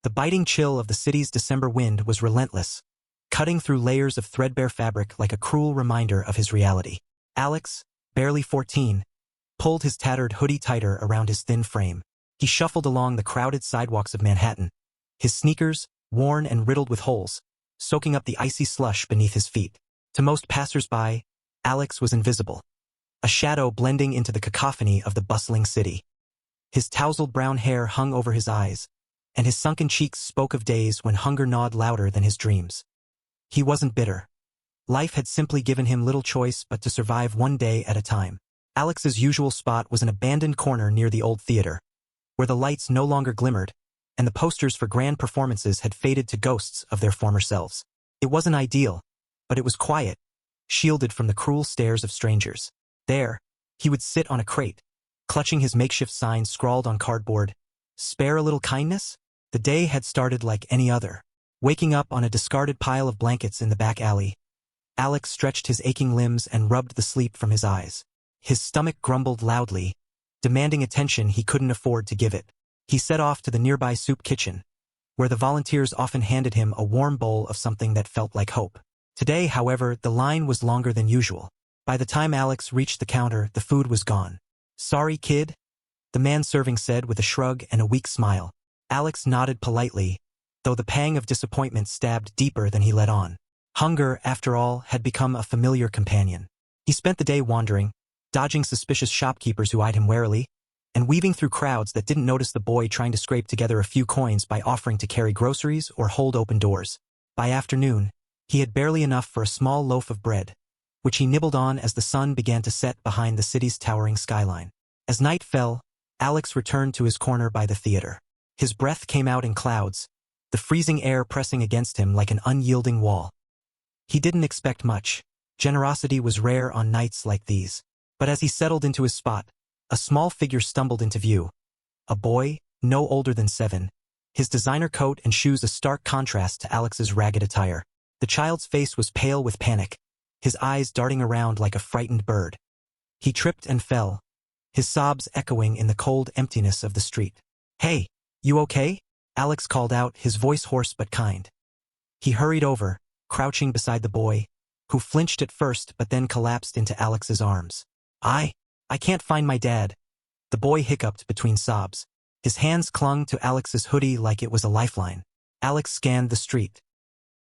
The biting chill of the city's December wind was relentless, cutting through layers of threadbare fabric like a cruel reminder of his reality. Alex, barely 14, pulled his tattered hoodie tighter around his thin frame. He shuffled along the crowded sidewalks of Manhattan, his sneakers, worn and riddled with holes, soaking up the icy slush beneath his feet. To most passers-by, Alex was invisible, a shadow blending into the cacophony of the bustling city. His tousled brown hair hung over his eyes, and his sunken cheeks spoke of days when hunger gnawed louder than his dreams. He wasn't bitter. Life had simply given him little choice but to survive one day at a time. Alex's usual spot was an abandoned corner near the old theater, where the lights no longer glimmered, and the posters for grand performances had faded to ghosts of their former selves. It wasn't ideal, but it was quiet, shielded from the cruel stares of strangers. There, he would sit on a crate, clutching his makeshift sign scrawled on cardboard, "Spare a little kindness?" The day had started like any other. Waking up on a discarded pile of blankets in the back alley, Alex stretched his aching limbs and rubbed the sleep from his eyes. His stomach grumbled loudly, demanding attention he couldn't afford to give it. He set off to the nearby soup kitchen, where the volunteers often handed him a warm bowl of something that felt like hope. Today, however, the line was longer than usual. By the time Alex reached the counter, the food was gone. "Sorry, kid," the man serving said with a shrug and a weak smile. Alex nodded politely, though the pang of disappointment stabbed deeper than he let on. Hunger, after all, had become a familiar companion. He spent the day wandering, dodging suspicious shopkeepers who eyed him warily, and weaving through crowds that didn't notice the boy trying to scrape together a few coins by offering to carry groceries or hold open doors. By afternoon, he had barely enough for a small loaf of bread, which he nibbled on as the sun began to set behind the city's towering skyline. As night fell, Alex returned to his corner by the theater. His breath came out in clouds, the freezing air pressing against him like an unyielding wall. He didn't expect much. Generosity was rare on nights like these. But as he settled into his spot, a small figure stumbled into view. A boy, no older than 7, his designer coat and shoes a stark contrast to Alex's ragged attire. The child's face was pale with panic, his eyes darting around like a frightened bird. He tripped and fell, his sobs echoing in the cold emptiness of the street. "Hey, you okay?" Alex called out, his voice hoarse but kind. He hurried over, crouching beside the boy, who flinched at first but then collapsed into Alex's arms. I can't find my dad," the boy hiccuped between sobs. His hands clung to Alex's hoodie like it was a lifeline. Alex scanned the street.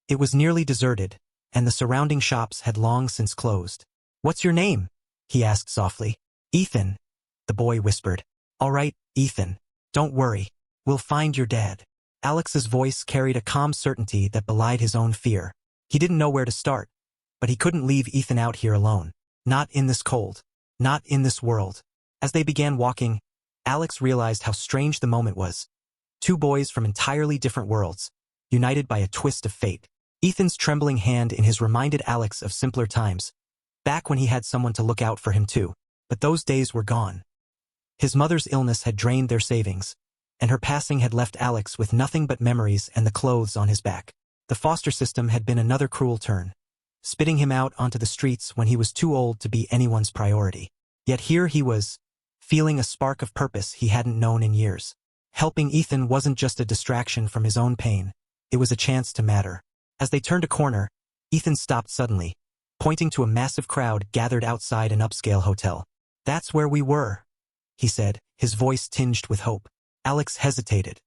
It was nearly deserted, and the surrounding shops had long since closed. "What's your name?" he asked softly. "Ethan," the boy whispered. "All right, Ethan. Don't worry. We'll find your dad." Alex's voice carried a calm certainty that belied his own fear. He didn't know where to start, but he couldn't leave Ethan out here alone. Not in this cold. Not in this world. As they began walking, Alex realized how strange the moment was. Two boys from entirely different worlds, united by a twist of fate. Ethan's trembling hand in his reminded Alex of simpler times, back when he had someone to look out for him too. But those days were gone. His mother's illness had drained their savings, and her passing had left Alex with nothing but memories and the clothes on his back. The foster system had been another cruel turn, spitting him out onto the streets when he was too old to be anyone's priority. Yet here he was, feeling a spark of purpose he hadn't known in years. Helping Ethan wasn't just a distraction from his own pain, it was a chance to matter. As they turned a corner, Ethan stopped suddenly, pointing to a massive crowd gathered outside an upscale hotel. "That's where we were," he said, his voice tinged with hope. Alex hesitated.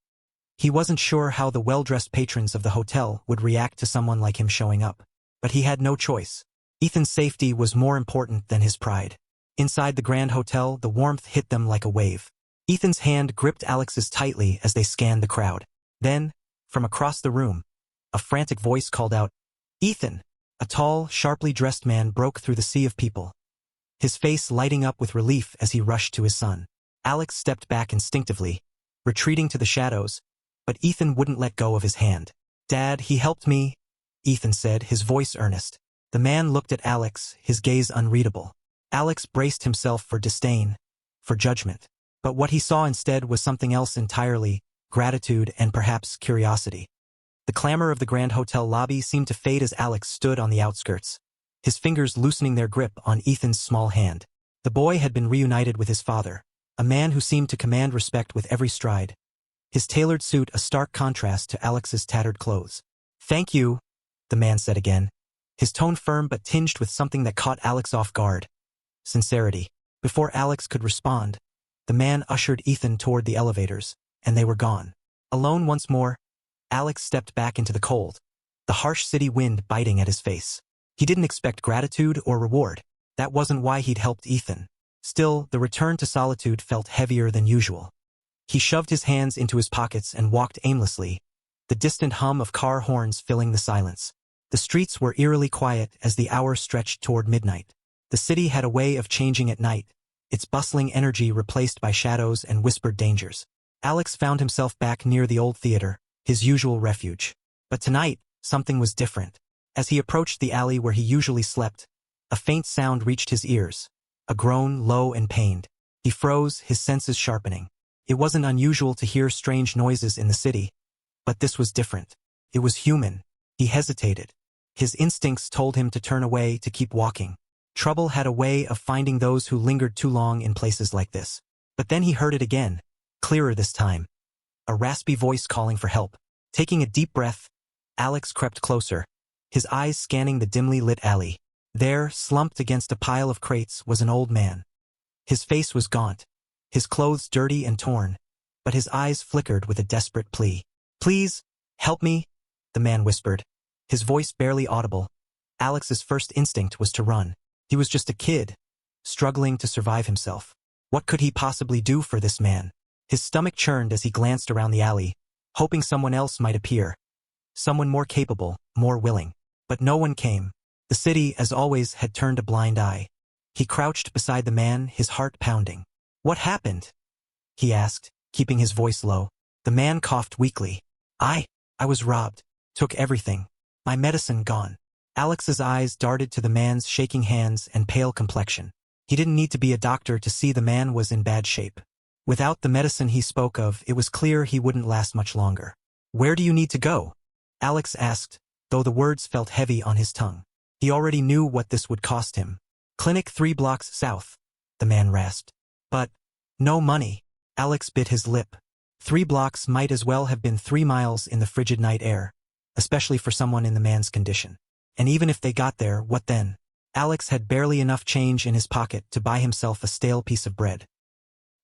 He wasn't sure how the well-dressed patrons of the hotel would react to someone like him showing up. But he had no choice. Ethan's safety was more important than his pride. Inside the Grand Hotel, the warmth hit them like a wave. Ethan's hand gripped Alex's tightly as they scanned the crowd. Then, from across the room, a frantic voice called out, "Ethan!" A tall, sharply dressed man broke through the sea of people, his face lighting up with relief as he rushed to his son. Alex stepped back instinctively, retreating to the shadows, but Ethan wouldn't let go of his hand. "Dad, he helped me," Ethan said, his voice earnest. The man looked at Alex, his gaze unreadable. Alex braced himself for disdain, for judgment. But what he saw instead was something else entirely, gratitude and perhaps curiosity. The clamor of the Grand Hotel lobby seemed to fade as Alex stood on the outskirts, his fingers loosening their grip on Ethan's small hand. The boy had been reunited with his father, a man who seemed to command respect with every stride. his tailored suit a stark contrast to Alex's tattered clothes. "Thank you," the man said again, his tone firm but tinged with something that caught Alex off guard. Sincerity. Before Alex could respond, the man ushered Ethan toward the elevators, and they were gone. Alone once more, Alex stepped back into the cold, the harsh city wind biting at his face. He didn't expect gratitude or reward. That wasn't why he'd helped Ethan. Still, the return to solitude felt heavier than usual. He shoved his hands into his pockets and walked aimlessly, the distant hum of car horns filling the silence. The streets were eerily quiet as the hour stretched toward midnight. The city had a way of changing at night, its bustling energy replaced by shadows and whispered dangers. Alex found himself back near the old theater, his usual refuge. But tonight, something was different. As he approached the alley where he usually slept, a faint sound reached his ears, a groan low and pained. He froze, his senses sharpening. It wasn't unusual to hear strange noises in the city, but this was different. It was human. He hesitated. His instincts told him to turn away, to keep walking. Trouble had a way of finding those who lingered too long in places like this. But then he heard it again, clearer this time. A raspy voice calling for help. Taking a deep breath, Alex crept closer, his eyes scanning the dimly lit alley. There, slumped against a pile of crates, was an old man. His face was gaunt, his clothes dirty and torn, but his eyes flickered with a desperate plea. "Please, help me," the man whispered, his voice barely audible. Alex's first instinct was to run. He was just a kid, struggling to survive himself. What could he possibly do for this man? His stomach churned as he glanced around the alley, hoping someone else might appear. Someone more capable, more willing. But no one came. The city, as always, had turned a blind eye. He crouched beside the man, his heart pounding. "What happened?" he asked, keeping his voice low. The man coughed weakly. I was robbed. Took everything. My medicine gone." Alex's eyes darted to the man's shaking hands and pale complexion. He didn't need to be a doctor to see the man was in bad shape. Without the medicine he spoke of, it was clear he wouldn't last much longer. "Where do you need to go?" Alex asked, though the words felt heavy on his tongue. He already knew what this would cost him. "Clinic 3 blocks south," the man rasped. "But no money." Alex bit his lip. 3 blocks might as well have been 3 miles in the frigid night air, especially for someone in the man's condition. And even if they got there, what then? Alex had barely enough change in his pocket to buy himself a stale piece of bread.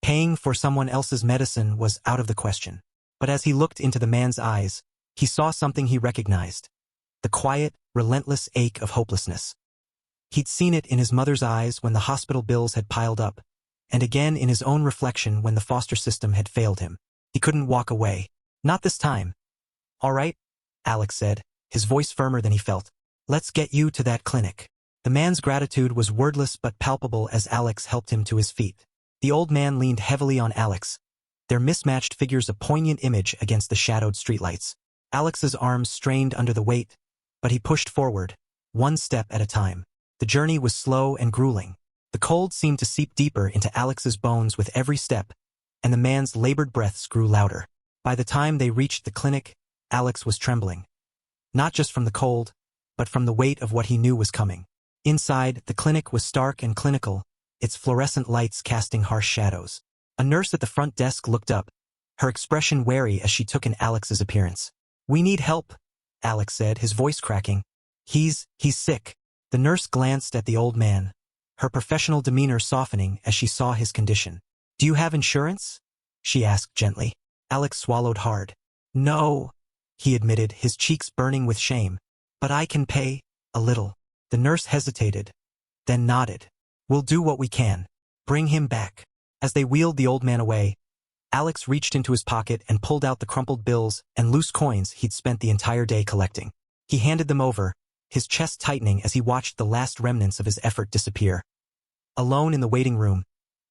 Paying for someone else's medicine was out of the question. But as he looked into the man's eyes, he saw something he recognized. The quiet, relentless ache of hopelessness. He'd seen it in his mother's eyes when the hospital bills had piled up, and again in his own reflection when the foster system had failed him. He couldn't walk away. Not this time. "All right," Alex said, his voice firmer than he felt. "Let's get you to that clinic." The man's gratitude was wordless but palpable as Alex helped him to his feet. The old man leaned heavily on Alex, their mismatched figures a poignant image against the shadowed streetlights. Alex's arms strained under the weight, but he pushed forward, one step at a time. The journey was slow and grueling. The cold seemed to seep deeper into Alex's bones with every step, and the man's labored breaths grew louder. By the time they reached the clinic, Alex was trembling. Not just from the cold, but from the weight of what he knew was coming. Inside, the clinic was stark and clinical, its fluorescent lights casting harsh shadows. A nurse at the front desk looked up, her expression wary as she took in Alex's appearance. "We need help," Alex said, his voice cracking. He's sick." The nurse glanced at the old man, her professional demeanor softening as she saw his condition. "Do you have insurance?" she asked gently. Alex swallowed hard. "No," he admitted, his cheeks burning with shame. "But I can pay a little." The nurse hesitated, then nodded. "We'll do what we can. Bring him back." As they wheeled the old man away, Alex reached into his pocket and pulled out the crumpled bills and loose coins he'd spent the entire day collecting. He handed them over, his chest tightening as he watched the last remnants of his effort disappear. Alone in the waiting room,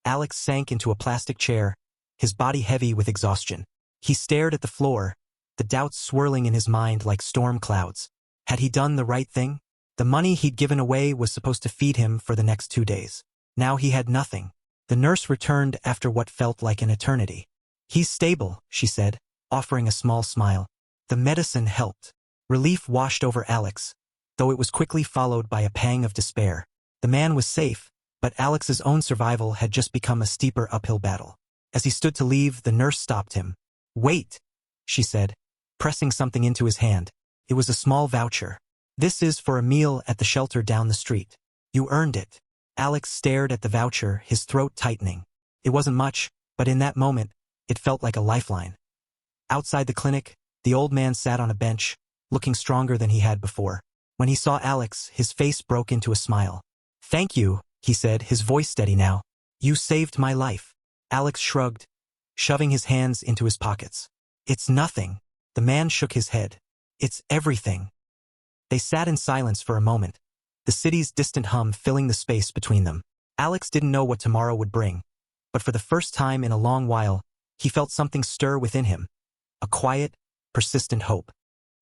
Alex sank into a plastic chair, his body heavy with exhaustion. He stared at the floor, the doubts swirling in his mind like storm clouds. Had he done the right thing? The money he'd given away was supposed to feed him for the next 2 days. Now he had nothing. The nurse returned after what felt like an eternity. "He's stable," she said, offering a small smile. The medicine helped. Relief washed over Alex, though it was quickly followed by a pang of despair. The man was safe, but Alex's own survival had just become a steeper uphill battle. As he stood to leave, the nurse stopped him. Wait, she said, pressing something into his hand. It was a small voucher. This is for a meal at the shelter down the street. You earned it. Alex stared at the voucher, his throat tightening. It wasn't much, but in that moment, it felt like a lifeline. Outside the clinic, the old man sat on a bench, looking stronger than he had before. When he saw Alex, his face broke into a smile. Thank you, he said, his voice steady now. You saved my life. Alex shrugged, shoving his hands into his pockets. It's nothing. The man shook his head. It's everything. They sat in silence for a moment, the city's distant hum filling the space between them. Alex didn't know what tomorrow would bring, but for the first time in a long while, he felt something stir within him, a quiet, persistent hope.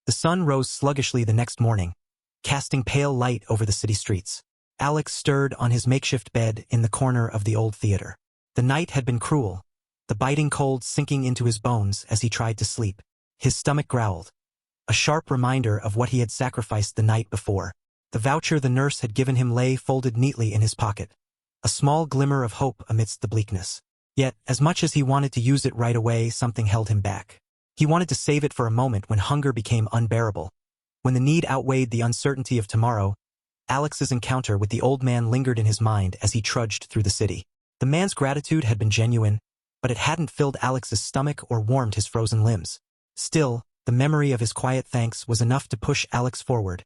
The sun rose sluggishly the next morning, casting pale light over the city streets. Alex stirred on his makeshift bed in the corner of the old theater. The night had been cruel, the biting cold sinking into his bones as he tried to sleep. His stomach growled, a sharp reminder of what he had sacrificed the night before. The voucher the nurse had given him lay folded neatly in his pocket, a small glimmer of hope amidst the bleakness. Yet, as much as he wanted to use it right away, something held him back. He wanted to save it for a moment when hunger became unbearable. When the need outweighed the uncertainty of tomorrow, Alex's encounter with the old man lingered in his mind as he trudged through the city. The man's gratitude had been genuine, but it hadn't filled Alex's stomach or warmed his frozen limbs. Still, the memory of his quiet thanks was enough to push Alex forward,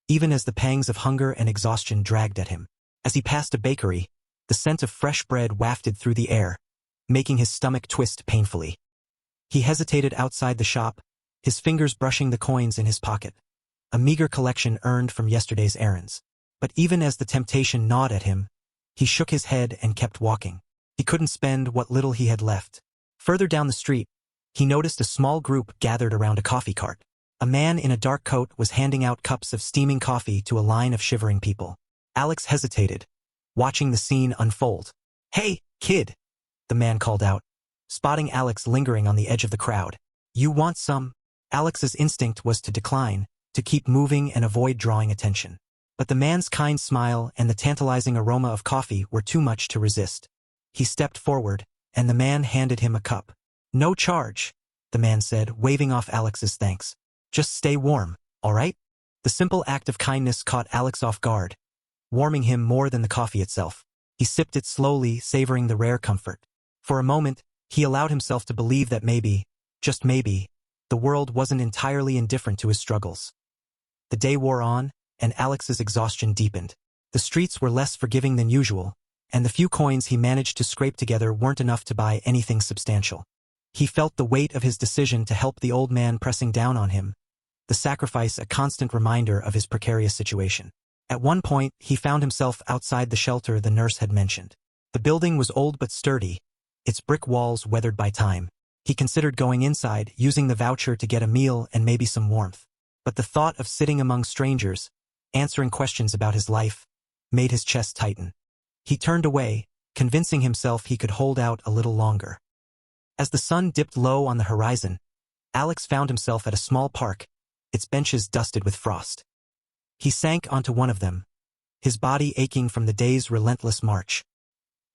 even as the pangs of hunger and exhaustion dragged at him. As he passed a bakery, the scent of fresh bread wafted through the air, making his stomach twist painfully. He hesitated outside the shop, his fingers brushing the coins in his pocket, a meager collection earned from yesterday's errands. But even as the temptation gnawed at him, he shook his head and kept walking. He couldn't spend what little he had left. Further down the street, he noticed a small group gathered around a coffee cart. A man in a dark coat was handing out cups of steaming coffee to a line of shivering people. Alex hesitated, watching the scene unfold. Hey, kid, the man called out, spotting Alex lingering on the edge of the crowd. You want some? Alex's instinct was to decline, to keep moving and avoid drawing attention. But the man's kind smile and the tantalizing aroma of coffee were too much to resist. He stepped forward, and the man handed him a cup. No charge, the man said, waving off Alex's thanks. Just stay warm, all right? The simple act of kindness caught Alex off guard, warming him more than the coffee itself. He sipped it slowly, savoring the rare comfort. For a moment, he allowed himself to believe that maybe, just maybe, the world wasn't entirely indifferent to his struggles. The day wore on, and Alex's exhaustion deepened. The streets were less forgiving than usual, and the few coins he managed to scrape together weren't enough to buy anything substantial. He felt the weight of his decision to help the old man pressing down on him, the sacrifice a constant reminder of his precarious situation. At one point, he found himself outside the shelter the nurse had mentioned. The building was old but sturdy, its brick walls weathered by time. He considered going inside, using the voucher to get a meal and maybe some warmth. But the thought of sitting among strangers, answering questions about his life, made his chest tighten. He turned away, convincing himself he could hold out a little longer. As the sun dipped low on the horizon, Alex found himself at a small park, its benches dusted with frost. He sank onto one of them, his body aching from the day's relentless march.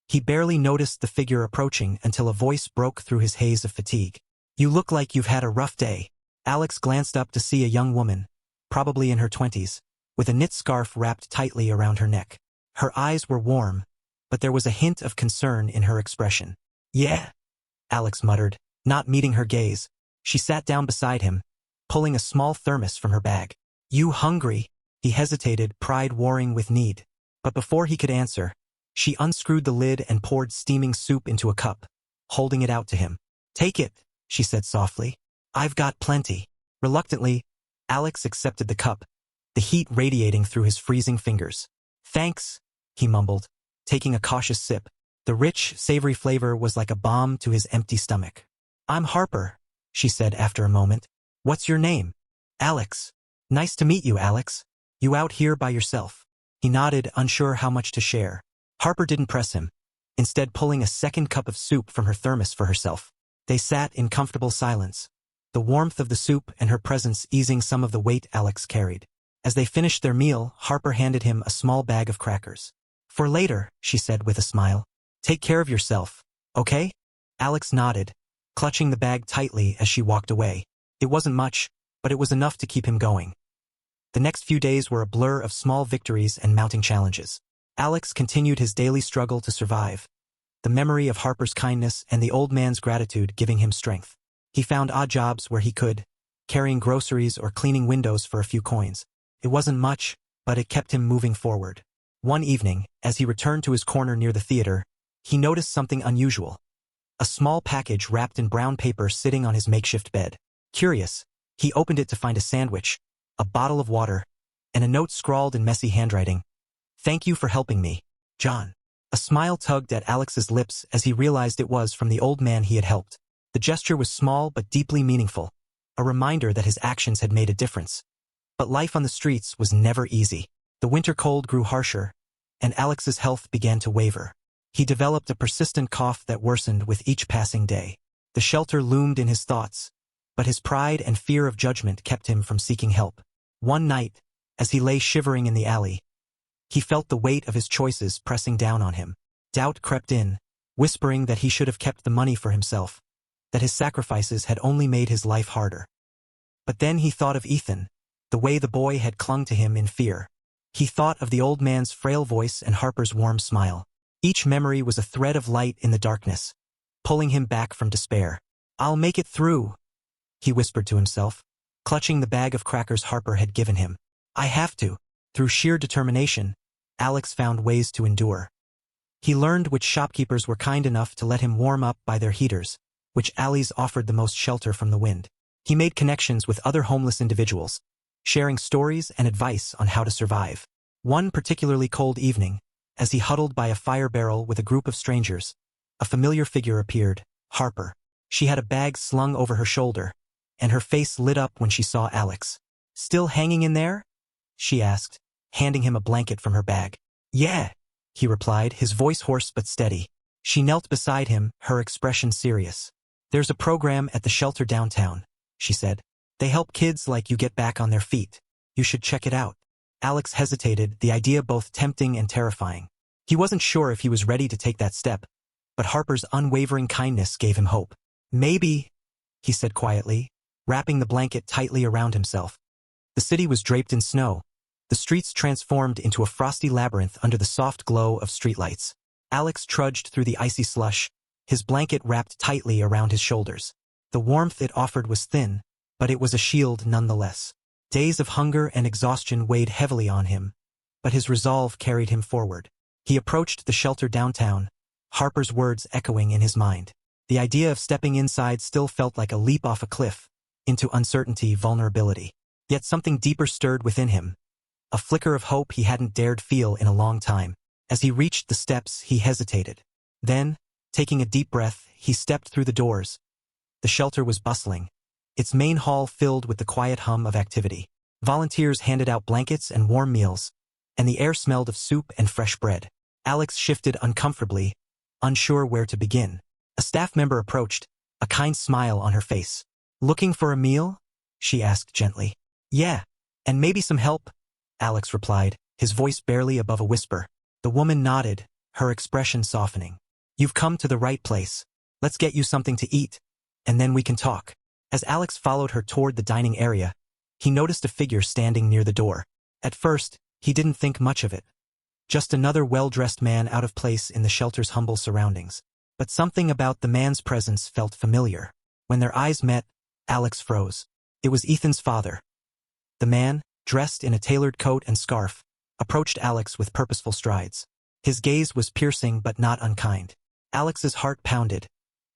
He barely noticed the figure approaching until a voice broke through his haze of fatigue. You look like you've had a rough day. Alex glanced up to see a young woman, probably in her 20s, with a knit scarf wrapped tightly around her neck. Her eyes were warm, but there was a hint of concern in her expression. Yeah, Alex muttered, not meeting her gaze. She sat down beside him, pulling a small thermos from her bag. You hungry? He hesitated, pride warring with need. But before he could answer, she unscrewed the lid and poured steaming soup into a cup, holding it out to him. Take it, she said softly. I've got plenty. Reluctantly, Alex accepted the cup, the heat radiating through his freezing fingers. Thanks, he mumbled, taking a cautious sip. The rich, savory flavor was like a balm to his empty stomach. I'm Harper, she said after a moment. What's your name? Alex. Nice to meet you, Alex. You out here by yourself? He nodded, unsure how much to share. Harper didn't press him, instead pulling a second cup of soup from her thermos for herself. They sat in comfortable silence, the warmth of the soup and her presence easing some of the weight Alex carried. As they finished their meal, Harper handed him a small bag of crackers. For later, she said with a smile. Take care of yourself, okay? Alex nodded, clutching the bag tightly as she walked away. It wasn't much, but it was enough to keep him going. The next few days were a blur of small victories and mounting challenges. Alex continued his daily struggle to survive, the memory of Harper's kindness and the old man's gratitude giving him strength. He found odd jobs where he could, carrying groceries or cleaning windows for a few coins. It wasn't much, but it kept him moving forward. One evening, as he returned to his corner near the theater, he noticed something unusual. A small package wrapped in brown paper sitting on his makeshift bed. Curious, he opened it to find a sandwich, a bottle of water, and a note scrawled in messy handwriting. "Thank you for helping me, John." A smile tugged at Alex's lips as he realized it was from the old man he had helped. The gesture was small but deeply meaningful, a reminder that his actions had made a difference. But life on the streets was never easy. The winter cold grew harsher, and Alex's health began to waver. He developed a persistent cough that worsened with each passing day. The shelter loomed in his thoughts, but his pride and fear of judgment kept him from seeking help. One night, as he lay shivering in the alley, he felt the weight of his choices pressing down on him. Doubt crept in, whispering that he should have kept the money for himself, that his sacrifices had only made his life harder. But then he thought of Ethan, the way the boy had clung to him in fear. He thought of the old man's frail voice and Harper's warm smile. Each memory was a thread of light in the darkness, pulling him back from despair. "I'll make it through," he whispered to himself, clutching the bag of crackers Harper had given him. "I have to." Through sheer determination, Alex found ways to endure. He learned which shopkeepers were kind enough to let him warm up by their heaters, which alleys offered the most shelter from the wind. He made connections with other homeless individuals, sharing stories and advice on how to survive. One particularly cold evening, as he huddled by a fire barrel with a group of strangers, a familiar figure appeared, Harper. She had a bag slung over her shoulder, and her face lit up when she saw Alex. "Still hanging in there?" she asked, handing him a blanket from her bag. "Yeah," he replied, his voice hoarse but steady. She knelt beside him, her expression serious. "There's a program at the shelter downtown," she said. "They help kids like you get back on their feet. You should check it out." Alex hesitated, the idea both tempting and terrifying. He wasn't sure if he was ready to take that step, but Harper's unwavering kindness gave him hope. "Maybe," he said quietly, wrapping the blanket tightly around himself. The city was draped in snow, the streets transformed into a frosty labyrinth under the soft glow of streetlights. Alex trudged through the icy slush, his blanket wrapped tightly around his shoulders. The warmth it offered was thin, but it was a shield nonetheless. Days of hunger and exhaustion weighed heavily on him, but his resolve carried him forward. He approached the shelter downtown, Harper's words echoing in his mind. The idea of stepping inside still felt like a leap off a cliff, into uncertainty, vulnerability. Yet something deeper stirred within him, a flicker of hope he hadn't dared feel in a long time. As he reached the steps, he hesitated. Then, taking a deep breath, he stepped through the doors. The shelter was bustling, its main hall filled with the quiet hum of activity. Volunteers handed out blankets and warm meals, and the air smelled of soup and fresh bread. Alex shifted uncomfortably, unsure where to begin. A staff member approached, a kind smile on her face. "Looking for a meal?" she asked gently. "Yeah, and maybe some help," Alex replied, his voice barely above a whisper. The woman nodded, her expression softening. "You've come to the right place. Let's get you something to eat, and then we can talk." As Alex followed her toward the dining area, he noticed a figure standing near the door. At first, he didn't think much of it. Just another well-dressed man out of place in the shelter's humble surroundings. But something about the man's presence felt familiar. When their eyes met, Alex froze. It was Ethan's father. The man, dressed in a tailored coat and scarf, approached Alex with purposeful strides. His gaze was piercing but not unkind. Alex's heart pounded,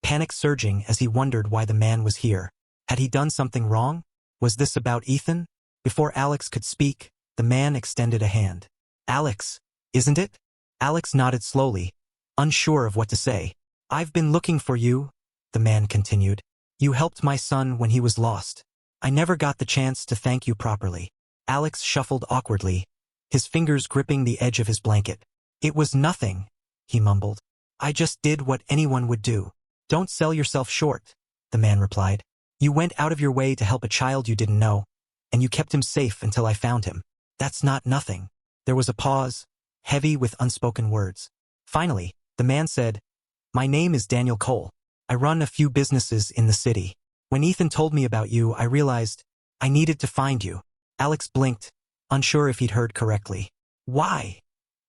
panic surging as he wondered why the man was here. Had he done something wrong? Was this about Ethan? Before Alex could speak, the man extended a hand. "Alex, isn't it?" Alex nodded slowly, unsure of what to say. "I've been looking for you," the man continued. "You helped my son when he was lost. I never got the chance to thank you properly." Alex shuffled awkwardly, his fingers gripping the edge of his blanket. "It was nothing," he mumbled. "I just did what anyone would do." "Don't sell yourself short," the man replied. "You went out of your way to help a child you didn't know, and you kept him safe until I found him. That's not nothing." There was a pause, heavy with unspoken words. Finally, the man said, "My name is Daniel Cole. I run a few businesses in the city. When Ethan told me about you, I realized I needed to find you. Alex blinked, unsure if he'd heard correctly. Why?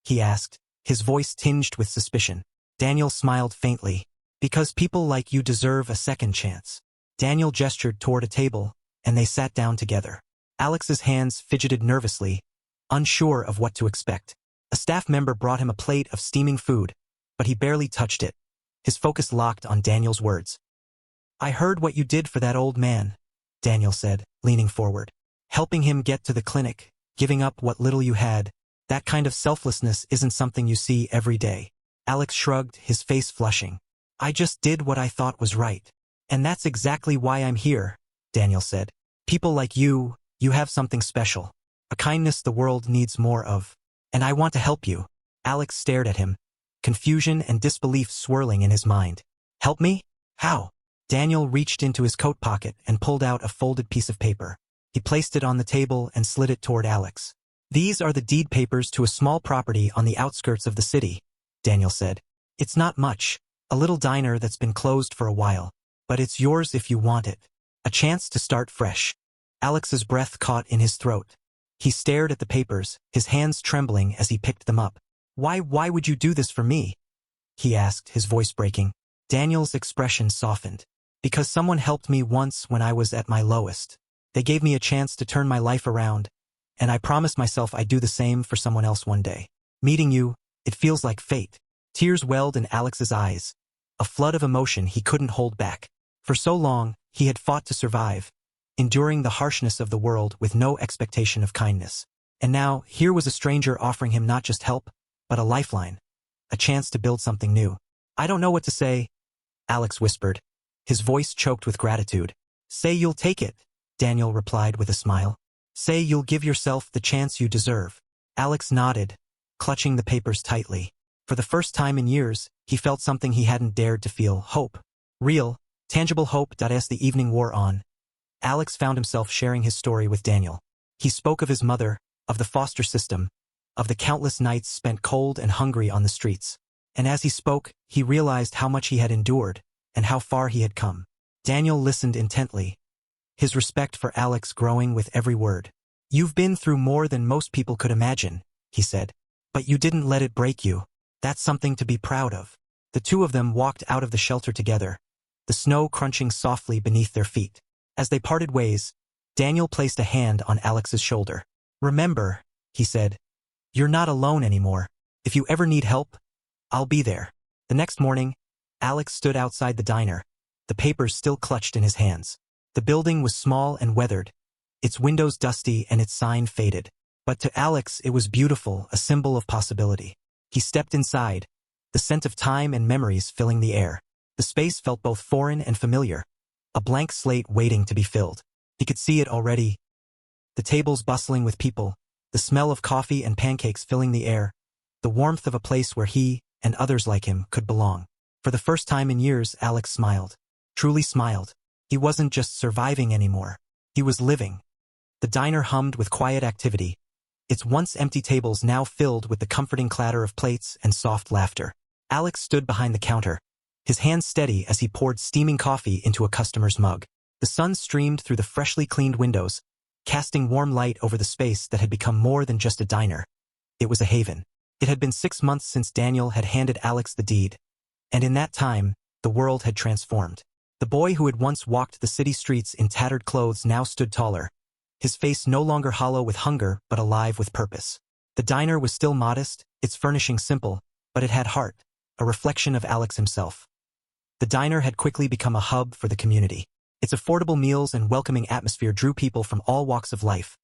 He asked, his voice tinged with suspicion. Daniel smiled faintly. Because people like you deserve a second chance. Daniel gestured toward a table, and they sat down together. Alex's hands fidgeted nervously, unsure of what to expect. A staff member brought him a plate of steaming food, but he barely touched it. His focus locked on Daniel's words. I heard what you did for that old man, Daniel said, leaning forward. Helping him get to the clinic, giving up what little you had, that kind of selflessness isn't something you see every day. Alex shrugged, his face flushing. I just did what I thought was right. And that's exactly why I'm here, Daniel said. People like you have something special. A kindness the world needs more of. And I want to help you. Alex stared at him, confusion and disbelief swirling in his mind. Help me? How? Daniel reached into his coat pocket and pulled out a folded piece of paper. He placed it on the table and slid it toward Alex. These are the deed papers to a small property on the outskirts of the city, Daniel said. It's not much, a little diner that's been closed for a while, but it's yours if you want it. A chance to start fresh. Alex's breath caught in his throat. He stared at the papers, his hands trembling as he picked them up. Why would you do this for me? He asked, his voice breaking. Daniel's expression softened. Because someone helped me once when I was at my lowest. They gave me a chance to turn my life around, and I promised myself I'd do the same for someone else one day. Meeting you, it feels like fate. Tears welled in Alex's eyes, a flood of emotion he couldn't hold back. For so long, he had fought to survive, enduring the harshness of the world with no expectation of kindness. And now, here was a stranger offering him not just help, but a lifeline, a chance to build something new. I don't know what to say, Alex whispered, his voice choked with gratitude. Say you'll take it, Daniel replied with a smile. Say you'll give yourself the chance you deserve. Alex nodded, clutching the papers tightly. For the first time in years, he felt something he hadn't dared to feel, hope. Real, tangible hope. As the evening wore on, Alex found himself sharing his story with Daniel. He spoke of his mother, of the foster system, of the countless nights spent cold and hungry on the streets. And as he spoke, he realized how much he had endured, and how far he had come. Daniel listened intently, his respect for Alex growing with every word. You've been through more than most people could imagine, he said. But you didn't let it break you. That's something to be proud of. The two of them walked out of the shelter together, the snow crunching softly beneath their feet. As they parted ways, Daniel placed a hand on Alex's shoulder. Remember, he said, you're not alone anymore. If you ever need help, I'll be there. The next morning, Alex stood outside the diner, the papers still clutched in his hands. The building was small and weathered, its windows dusty and its sign faded. But to Alex it was beautiful, a symbol of possibility. He stepped inside, the scent of time and memories filling the air. The space felt both foreign and familiar, a blank slate waiting to be filled. He could see it already. The tables bustling with people, the smell of coffee and pancakes filling the air, the warmth of a place where he, and others like him, could belong. For the first time in years, Alex smiled. Truly smiled. He wasn't just surviving anymore. He was living. The diner hummed with quiet activity, its once empty tables now filled with the comforting clatter of plates and soft laughter. Alex stood behind the counter, his hands steady as he poured steaming coffee into a customer's mug. The sun streamed through the freshly cleaned windows, casting warm light over the space that had become more than just a diner. It was a haven. It had been 6 months since Daniel had handed Alex the deed, and in that time, the world had transformed. The boy who had once walked the city streets in tattered clothes now stood taller, his face no longer hollow with hunger but alive with purpose. The diner was still modest, its furnishing simple, but it had heart, a reflection of Alex himself. The diner had quickly become a hub for the community. Its affordable meals and welcoming atmosphere drew people from all walks of life.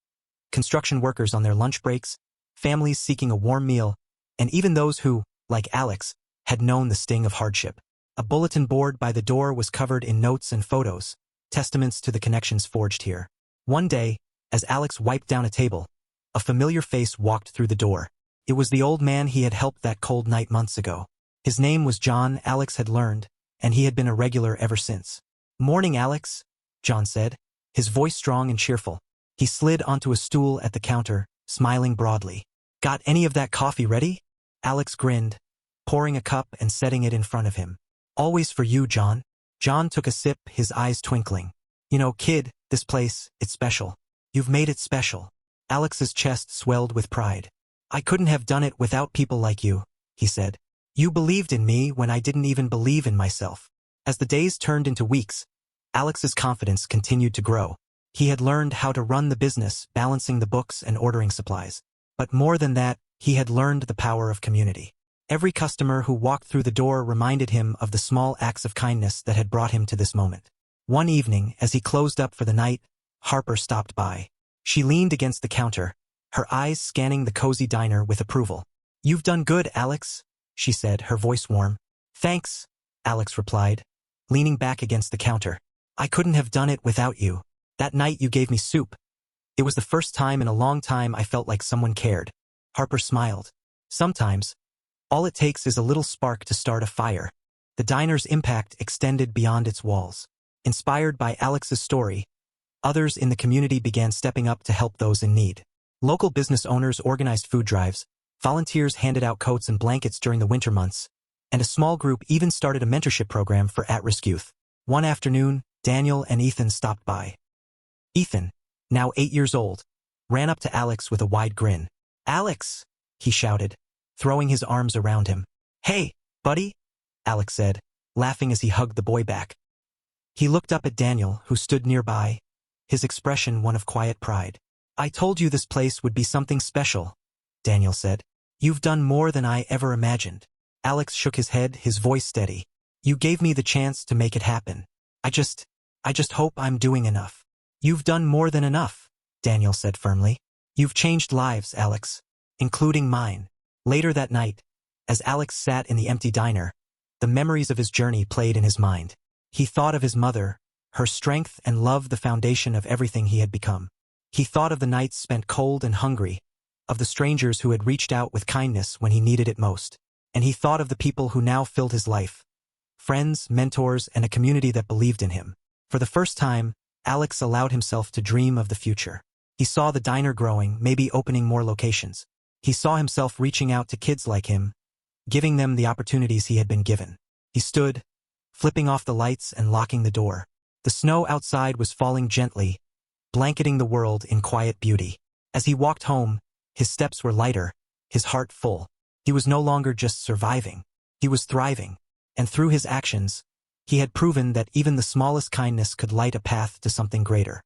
Construction workers on their lunch breaks, families seeking a warm meal, and even those who, like Alex, had known the sting of hardship. A bulletin board by the door was covered in notes and photos, testaments to the connections forged here. One day, as Alex wiped down a table, a familiar face walked through the door. It was the old man he had helped that cold night months ago. His name was John, Alex had learned, and he had been a regular ever since. Morning, Alex, John said, his voice strong and cheerful. He slid onto a stool at the counter, smiling broadly. Got any of that coffee ready? Alex grinned, pouring a cup and setting it in front of him. Always for you, John. John took a sip, his eyes twinkling. You know, kid, this place, it's special. You've made it special. Alex's chest swelled with pride. I couldn't have done it without people like you, he said. You believed in me when I didn't even believe in myself. As the days turned into weeks, Alex's confidence continued to grow. He had learned how to run the business, balancing the books and ordering supplies. But more than that, he had learned the power of community. Every customer who walked through the door reminded him of the small acts of kindness that had brought him to this moment. One evening, as he closed up for the night, Harper stopped by. She leaned against the counter, her eyes scanning the cozy diner with approval. You've done good, Alex, she said, her voice warm. Thanks, Alex replied, leaning back against the counter. I couldn't have done it without you. That night you gave me soup. It was the first time in a long time I felt like someone cared. Harper smiled. Sometimes, all it takes is a little spark to start a fire. The diner's impact extended beyond its walls. Inspired by Alex's story, others in the community began stepping up to help those in need. Local business owners organized food drives, volunteers handed out coats and blankets during the winter months, and a small group even started a mentorship program for at-risk youth. One afternoon, Daniel and Ethan stopped by. Ethan, now 8 years old, ran up to Alex with a wide grin. Alex, he shouted, throwing his arms around him. Hey, buddy, Alex said, laughing as he hugged the boy back. He looked up at Daniel, who stood nearby, his expression one of quiet pride. I told you this place would be something special, Daniel said. You've done more than I ever imagined. Alex shook his head, his voice steady. You gave me the chance to make it happen. I just hope I'm doing enough. You've done more than enough, Daniel said firmly. You've changed lives, Alex, including mine. Later that night, as Alex sat in the empty diner, the memories of his journey played in his mind. He thought of his mother, her strength and love, the foundation of everything he had become. He thought of the nights spent cold and hungry, of the strangers who had reached out with kindness when he needed it most. And he thought of the people who now filled his life, friends, mentors, and a community that believed in him. For the first time, Alex allowed himself to dream of the future. He saw the diner growing, maybe opening more locations. He saw himself reaching out to kids like him, giving them the opportunities he had been given. He stood, flipping off the lights and locking the door. The snow outside was falling gently, blanketing the world in quiet beauty. As he walked home, his steps were lighter, his heart full. He was no longer just surviving. He was thriving. And through his actions, he had proven that even the smallest kindness could light a path to something greater.